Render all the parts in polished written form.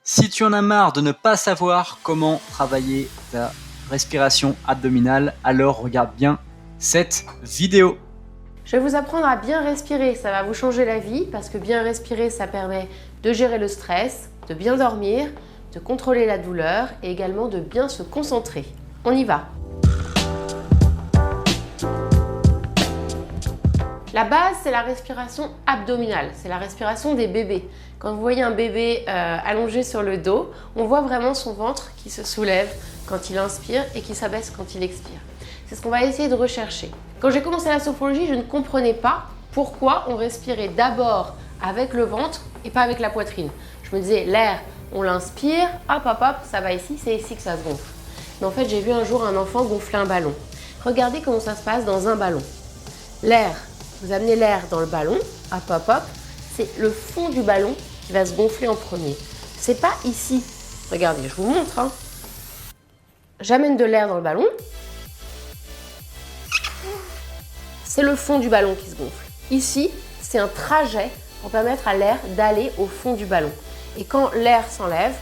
Si tu en as marre de ne pas savoir comment travailler ta respiration abdominale, alors regarde bien cette vidéo. Je vais vous apprendre à bien respirer, ça va vous changer la vie parce que bien respirer, ça permet de gérer le stress, de bien dormir, de contrôler la douleur et également de bien se concentrer. On y va! La base, c'est la respiration abdominale, c'est la respiration des bébés. Quand vous voyez un bébé allongé sur le dos, on voit vraiment son ventre qui se soulève quand il inspire et qui s'abaisse quand il expire. C'est ce qu'on va essayer de rechercher. Quand j'ai commencé la sophrologie, je ne comprenais pas pourquoi on respirait d'abord avec le ventre et pas avec la poitrine. Je me disais, l'air, on l'inspire, hop, hop, hop, ça va ici, c'est ici que ça se gonfle. Mais en fait, j'ai vu un jour un enfant gonfler un ballon. Regardez comment ça se passe dans un ballon. L'air, vous amenez l'air dans le ballon, hop, hop, hop, c'est le fond du ballon qui va se gonfler en premier. C'est pas ici. Regardez, je vous montre. Hein. J'amène de l'air dans le ballon. C'est le fond du ballon qui se gonfle. Ici, c'est un trajet pour permettre à l'air d'aller au fond du ballon. Et quand l'air s'enlève,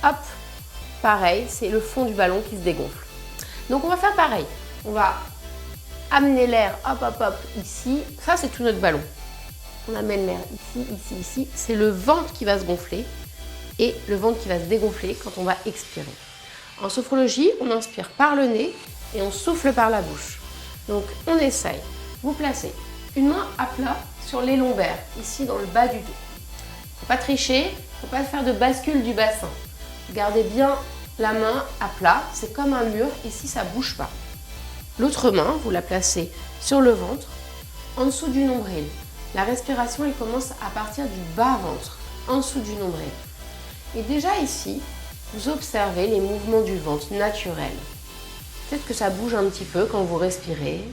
hop, pareil, c'est le fond du ballon qui se dégonfle. Donc on va faire pareil. On va amener l'air, hop, hop, hop, ici. Ça, c'est tout notre ballon. On amène l'air ici, ici, ici. C'est le ventre qui va se gonfler et le ventre qui va se dégonfler quand on va expirer. En sophrologie, on inspire par le nez et on souffle par la bouche. Donc, on essaye. Vous placez une main à plat sur les lombaires, ici dans le bas du dos. Faut pas tricher, faut pas faire de bascule du bassin. Gardez bien la main à plat, c'est comme un mur, ici ça bouge pas. L'autre main, vous la placez sur le ventre, en dessous du nombril. La respiration, elle commence à partir du bas-ventre, en dessous du nombril. Et déjà ici, vous observez les mouvements du ventre naturels. Peut-être que ça bouge un petit peu quand vous respirez.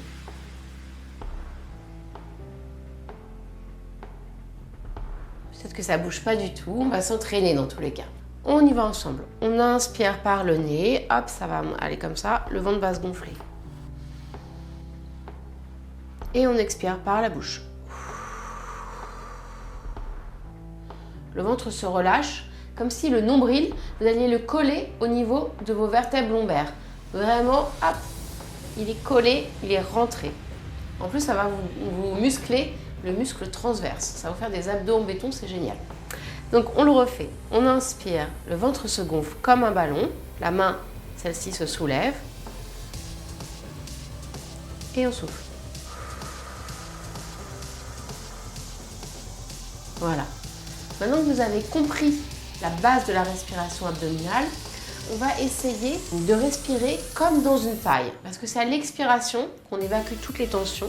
Peut-être que ça ne bouge pas du tout. On va s'entraîner dans tous les cas. On y va ensemble. On inspire par le nez. Hop, ça va aller comme ça. Le ventre va se gonfler. Et on expire par la bouche. Le ventre se relâche, comme si le nombril, vous alliez le coller au niveau de vos vertèbres lombaires. Vraiment, hop, il est collé, il est rentré. En plus, ça va vous muscler le muscle transverse. Ça va vous faire des abdos en béton, c'est génial. Donc, on le refait. On inspire, le ventre se gonfle comme un ballon. La main, celle-ci se soulève. Et on souffle. Voilà. Maintenant que vous avez compris la base de la respiration abdominale, on va essayer de respirer comme dans une paille. Parce que c'est à l'expiration qu'on évacue toutes les tensions.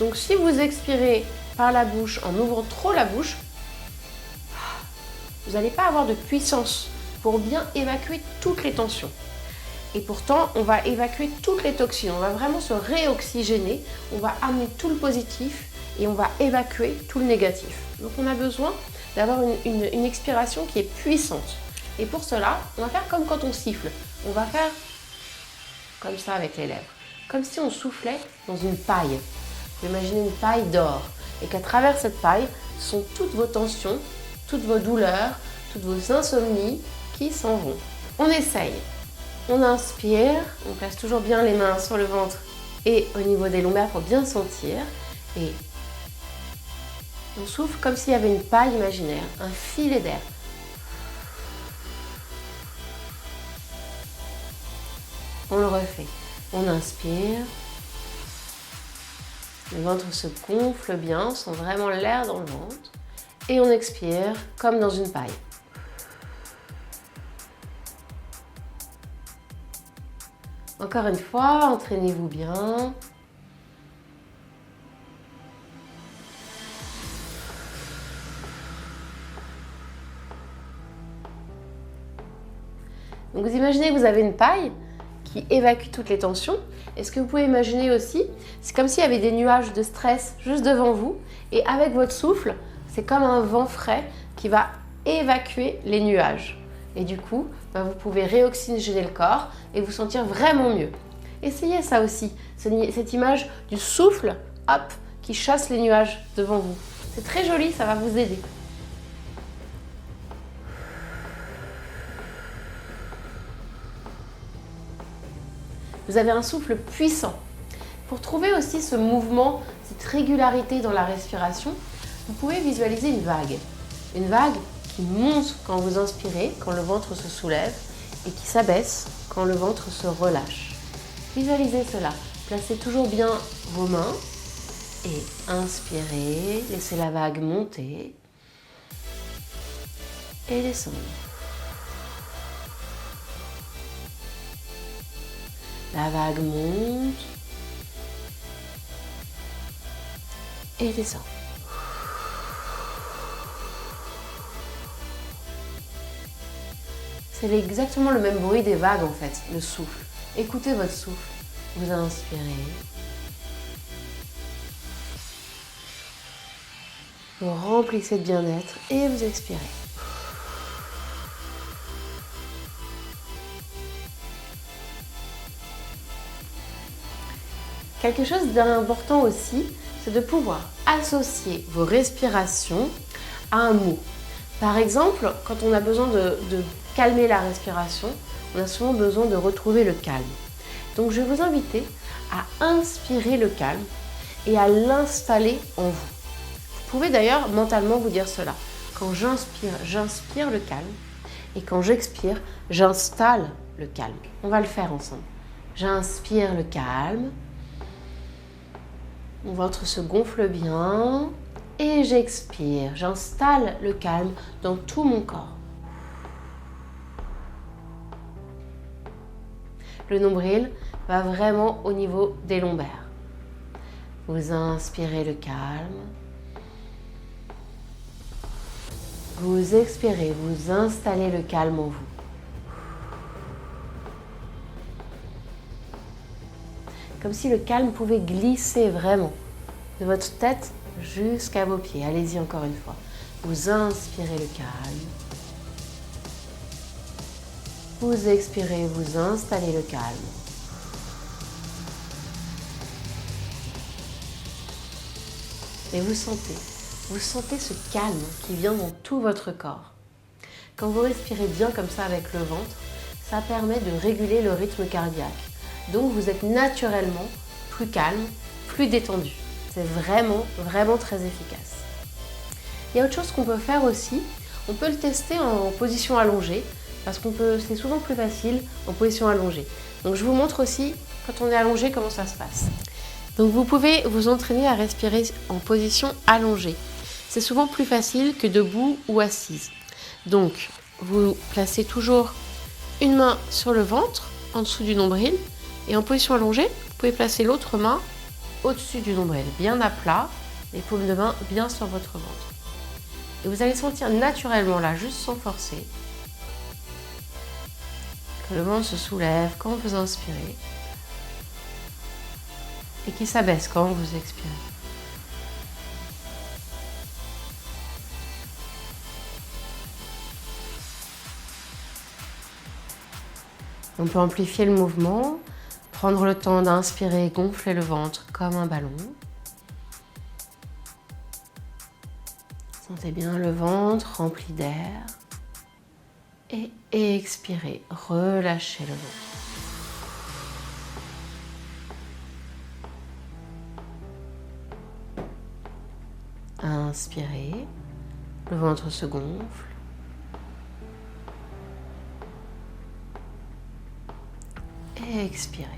Donc si vous expirez par la bouche en ouvrant trop la bouche, vous n'allez pas avoir de puissance pour bien évacuer toutes les tensions. Et pourtant, on va évacuer toutes les toxines. On va vraiment se réoxygéner. On va amener tout le positif et on va évacuer tout le négatif. Donc on a besoin d'avoir une expiration qui est puissante. Et pour cela, on va faire comme quand on siffle. On va faire comme ça avec les lèvres. Comme si on soufflait dans une paille. Vous imaginez une paille d'or. Et qu'à travers cette paille sont toutes vos tensions, toutes vos douleurs, toutes vos insomnies qui s'en vont. On essaye. On inspire. On place toujours bien les mains sur le ventre et au niveau des lombaires pour bien sentir. Et on souffle comme s'il y avait une paille imaginaire, un filet d'air. On le refait. On inspire. Le ventre se gonfle bien, on sent vraiment l'air dans le ventre. Et on expire comme dans une paille. Encore une fois, entraînez-vous bien. Donc vous imaginez que vous avez une paille qui évacue toutes les tensions. Et ce que vous pouvez imaginer aussi, c'est comme s'il y avait des nuages de stress juste devant vous. Et avec votre souffle, c'est comme un vent frais qui va évacuer les nuages. Et du coup, vous pouvez réoxygéner le corps et vous sentir vraiment mieux. Essayez ça aussi, cette image du souffle, hop, qui chasse les nuages devant vous. C'est très joli, ça va vous aider. Vous avez un souffle puissant. Pour trouver aussi ce mouvement, cette régularité dans la respiration, vous pouvez visualiser une vague. Une vague qui monte quand vous inspirez, quand le ventre se soulève, et qui s'abaisse quand le ventre se relâche. Visualisez cela. Placez toujours bien vos mains et inspirez, laissez la vague monter et descendre. La vague monte et descend. C'est exactement le même bruit des vagues en fait, le souffle. Écoutez votre souffle. Vous inspirez. Vous remplissez de bien-être et vous expirez. Quelque chose d'important aussi, c'est de pouvoir associer vos respirations à un mot. Par exemple, quand on a besoin de calmer la respiration, on a souvent besoin de retrouver le calme. Donc je vais vous inviter à inspirer le calme et à l'installer en vous. Vous pouvez d'ailleurs mentalement vous dire cela. Quand j'inspire, j'inspire le calme. Et quand j'expire, j'installe le calme. On va le faire ensemble. J'inspire le calme. Mon ventre se gonfle bien. Et j'expire. J'installe le calme dans tout mon corps. Le nombril va vraiment au niveau des lombaires. Vous inspirez le calme. Vous expirez, vous installez le calme en vous. Comme si le calme pouvait glisser vraiment de votre tête jusqu'à vos pieds. Allez-y encore une fois. Vous inspirez le calme. Vous expirez, vous installez le calme. Et vous sentez ce calme qui vient dans tout votre corps. Quand vous respirez bien comme ça avec le ventre, ça permet de réguler le rythme cardiaque. Donc vous êtes naturellement plus calme, plus détendu. C'est vraiment, vraiment très efficace. Il y a autre chose qu'on peut faire aussi. On peut le tester en position allongée parce c'est souvent plus facile en position allongée. Donc je vous montre aussi quand on est allongé comment ça se passe. Donc vous pouvez vous entraîner à respirer en position allongée. C'est souvent plus facile que debout ou assise. Donc vous placez toujours une main sur le ventre, en dessous du nombril, et en position allongée, vous pouvez placer l'autre main au-dessus du nombril, bien à plat, les paumes de main bien sur votre ventre. Et vous allez sentir naturellement là, juste sans forcer, que le ventre se soulève quand vous inspirez et qu'il s'abaisse quand vous expirez. On peut amplifier le mouvement, prendre le temps d'inspirer et gonfler le ventre comme un ballon. Sentez bien le ventre rempli d'air. Et expirez, relâchez le ventre. Inspirez, le ventre se gonfle. Et expirez.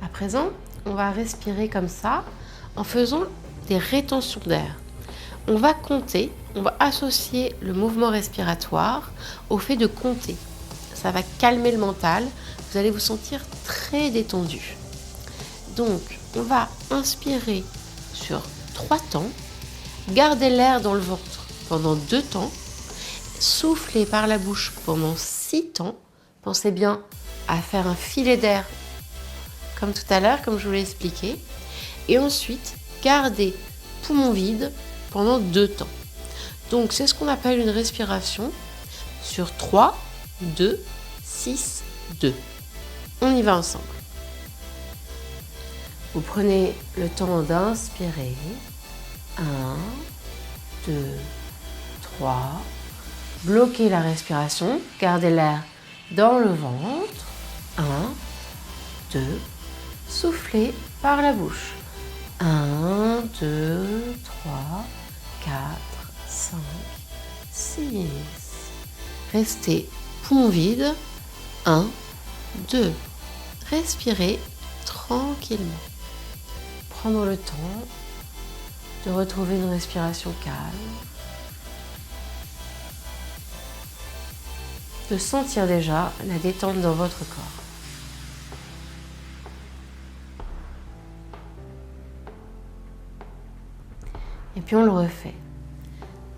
À présent, on va respirer comme ça en faisant des rétentions d'air. On va compter, on va associer le mouvement respiratoire au fait de compter. Ça va calmer le mental, vous allez vous sentir très détendu. Donc, on va inspirer sur 3 temps, garder l'air dans le ventre pendant 2 temps, souffler par la bouche pendant 6 temps. Pensez bien à faire un filet d'air comme tout à l'heure, comme je vous l'ai expliqué. Et ensuite, garder poumon vide pendant 2 temps. Donc, c'est ce qu'on appelle une respiration sur 3, 2, 6, 2. On y va ensemble. Vous prenez le temps d'inspirer. 1, 2, 3. Bloquez la respiration. Gardez l'air dans le ventre. 1, 2. Soufflez par la bouche. 1, 2, 3, 4, 5, 6. Restez poumon vide. 1, 2. Respirez tranquillement. Prendre le temps de retrouver une respiration calme. De sentir déjà la détente dans votre corps. Et puis on le refait.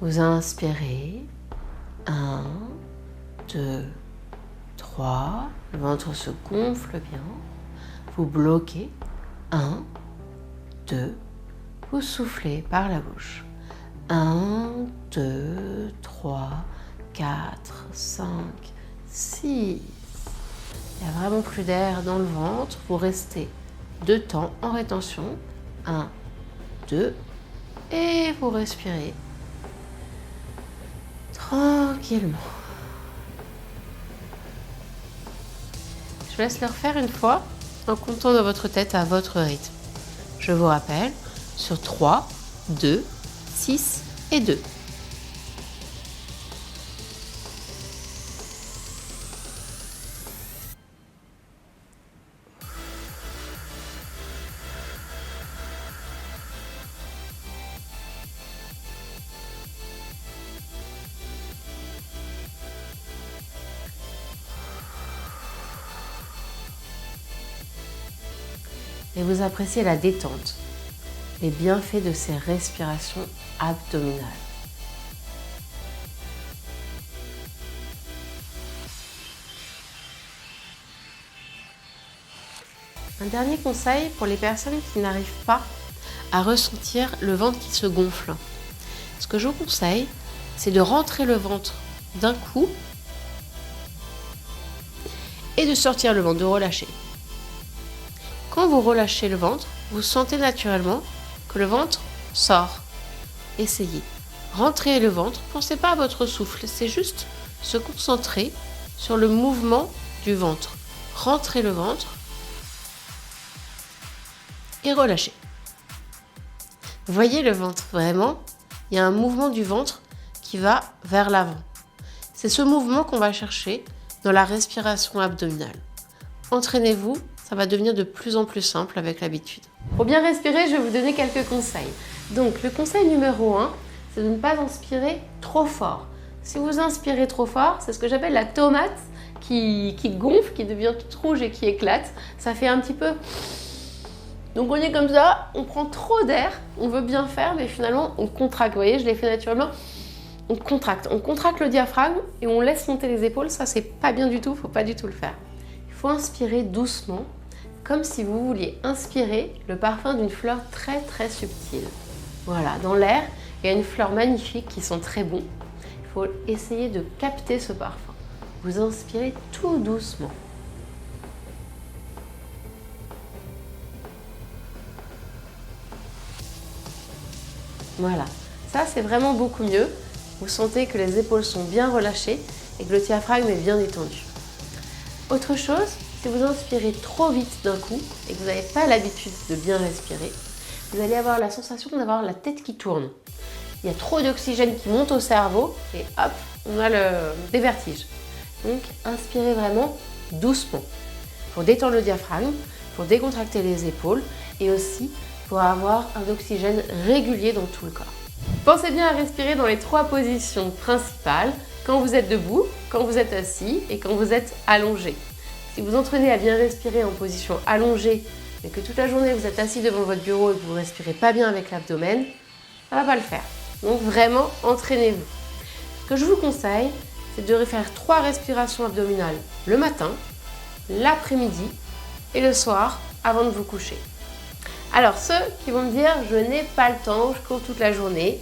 Vous inspirez. 1, 2, 3. Le ventre se gonfle bien. Vous bloquez. 1, 2. Vous soufflez par la bouche. 1, 2, 3, 4, 5, 6. Il n'y a vraiment plus d'air dans le ventre. Vous restez 2 temps en rétention. 1, 2. Et vous respirez tranquillement. Je vous laisse le refaire une fois en comptant dans votre tête à votre rythme. Je vous rappelle, sur 3, 2, 6 et 2. Et vous appréciez la détente, les bienfaits de ces respirations abdominales. Un dernier conseil pour les personnes qui n'arrivent pas à ressentir le ventre qui se gonfle. Ce que je vous conseille, c'est de rentrer le ventre d'un coup et de sortir le ventre, de relâcher. Quand vous relâchez le ventre, vous sentez naturellement que le ventre sort. Essayez. Rentrez le ventre, ne pensez pas à votre souffle, c'est juste se concentrer sur le mouvement du ventre. Rentrez le ventre et relâchez. Vous voyez le ventre, vraiment, il y a un mouvement du ventre qui va vers l'avant. C'est ce mouvement qu'on va chercher dans la respiration abdominale. Entraînez-vous. Ça va devenir de plus en plus simple avec l'habitude. Pour bien respirer, je vais vous donner quelques conseils. Donc, le conseil numéro 1, c'est de ne pas inspirer trop fort. Si vous inspirez trop fort, c'est ce que j'appelle la tomate qui gonfle, qui devient toute rouge et qui éclate. Ça fait un petit peu... Donc, on est comme ça, on prend trop d'air, on veut bien faire, mais finalement, on contracte. Vous voyez, je l'ai fait naturellement. On contracte le diaphragme et on laisse monter les épaules. Ça, c'est pas bien du tout, il ne faut pas du tout le faire. Il faut inspirer doucement, comme si vous vouliez inspirer le parfum d'une fleur très très subtile. Voilà, dans l'air, il y a une fleur magnifique qui sent très bon. Il faut essayer de capter ce parfum. Vous inspirez tout doucement. Voilà, ça c'est vraiment beaucoup mieux. Vous sentez que les épaules sont bien relâchées et que le diaphragme est bien détendu. Autre chose, si vous inspirez trop vite d'un coup et que vous n'avez pas l'habitude de bien respirer, vous allez avoir la sensation d'avoir la tête qui tourne. Il y a trop d'oxygène qui monte au cerveau et hop, on a des vertiges. Donc, inspirez vraiment doucement pour détendre le diaphragme, pour décontracter les épaules et aussi pour avoir un oxygène régulier dans tout le corps. Pensez bien à respirer dans les 3 positions principales, quand vous êtes debout, quand vous êtes assis et quand vous êtes allongé. Si vous entraînez à bien respirer en position allongée, mais que toute la journée vous êtes assis devant votre bureau et que vous ne respirez pas bien avec l'abdomen, ça ne va pas le faire. Donc vraiment, entraînez-vous. Ce que je vous conseille, c'est de faire 3 respirations abdominales le matin, l'après-midi et le soir avant de vous coucher. Alors ceux qui vont me dire « je n'ai pas le temps, je cours toute la journée »,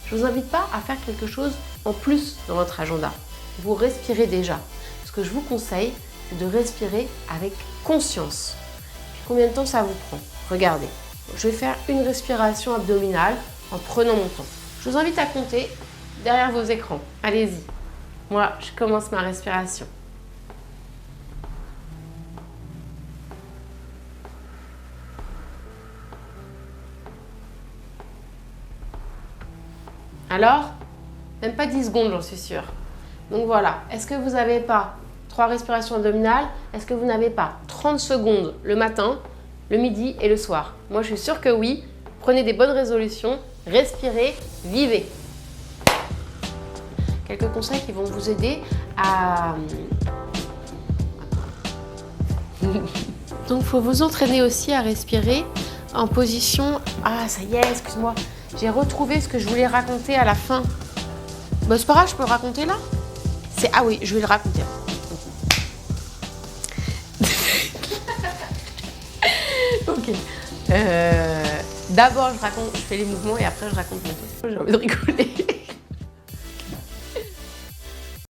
je ne vous invite pas à faire quelque chose en plus dans votre agenda. Vous respirez déjà. Ce ce que je vous conseille, c'est de respirer avec conscience. Puis combien de temps ça vous prend? Regardez, je vais faire une respiration abdominale en prenant mon temps. Je vous invite à compter derrière vos écrans. Allez-y. Moi, je commence ma respiration. Alors, même pas 10 secondes, j'en suis sûre. Donc voilà, est-ce que vous n'avez pas 3 respirations abdominales? Est-ce que vous n'avez pas 30 secondes le matin, le midi et le soir? Moi, je suis sûre que oui. Prenez des bonnes résolutions, respirez, vivez. Quelques conseils qui vont vous aider à... Donc, il faut vous entraîner aussi à respirer en position... Ah, ça y est, excuse-moi. J'ai retrouvé ce que je voulais raconter à la fin. Bah, c'est pas grave, je peux le raconter là? Ah oui, je vais le raconter. Ok. D'abord, je fais les mouvements et après, je raconte mon truc. J'ai envie de rigoler.